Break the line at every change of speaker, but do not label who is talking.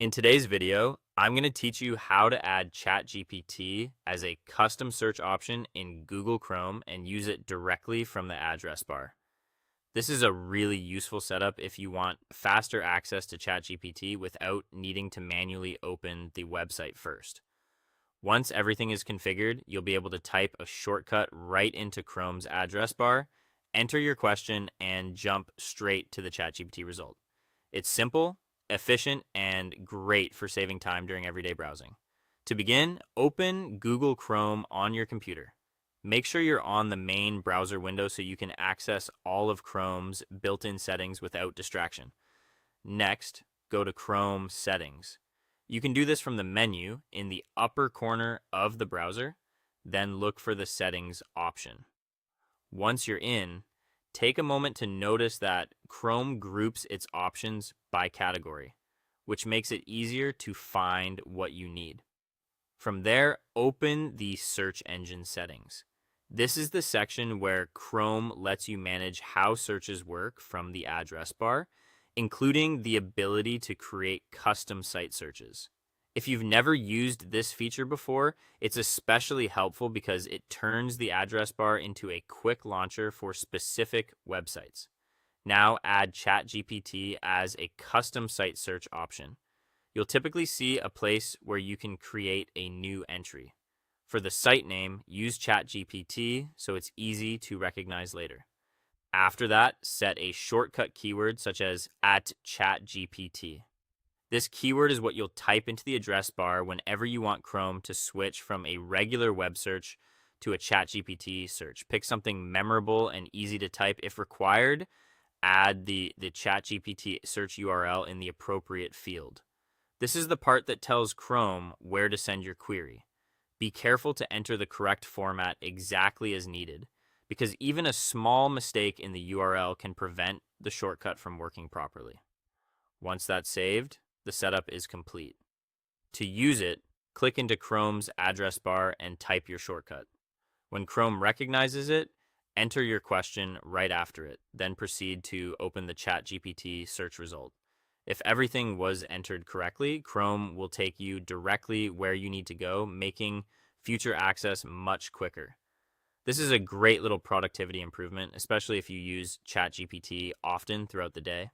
In today's video, I'm going to teach you how to add ChatGPT as a custom search option in Google Chrome and use it directly from the address bar. This is a really useful setup if you want faster access to ChatGPT without needing to manually open the website first. Once everything is configured, you'll be able to type a shortcut right into Chrome's address bar, enter your question, and jump straight to the ChatGPT result. It's simple, efficient, and great for saving time during everyday browsing. To begin, open Google Chrome on your computer. Make sure you're on the main browser window so you can access all of Chrome's built-in settings without distraction. Next, go to Chrome Settings. You can do this from the menu in the upper corner of the browser, then look for the Settings option. Once you're in, take a moment to notice that Chrome groups its options by category, which makes it easier to find what you need. From there, open the search engine settings. This is the section where Chrome lets you manage how searches work from the address bar, including the ability to create custom site searches. If you've never used this feature before, it's especially helpful because it turns the address bar into a quick launcher for specific websites. Now add ChatGPT as a custom site search option. You'll typically see a place where you can create a new entry. For the site name, use ChatGPT so it's easy to recognize later. After that, set a shortcut keyword such as @ChatGPT. This keyword is what you'll type into the address bar whenever you want Chrome to switch from a regular web search to a ChatGPT search. Pick something memorable and easy to type. If required, add the ChatGPT search URL in the appropriate field. This is the part that tells Chrome where to send your query. Be careful to enter the correct format exactly as needed, because even a small mistake in the URL can prevent the shortcut from working properly. Once that's saved, the setup is complete. To use it, click into Chrome's address bar and type your shortcut. When Chrome recognizes it, enter your question right after it, then proceed to open the ChatGPT search result. If everything was entered correctly, Chrome will take you directly where you need to go, making future access much quicker. This is a great little productivity improvement, especially if you use ChatGPT often throughout the day.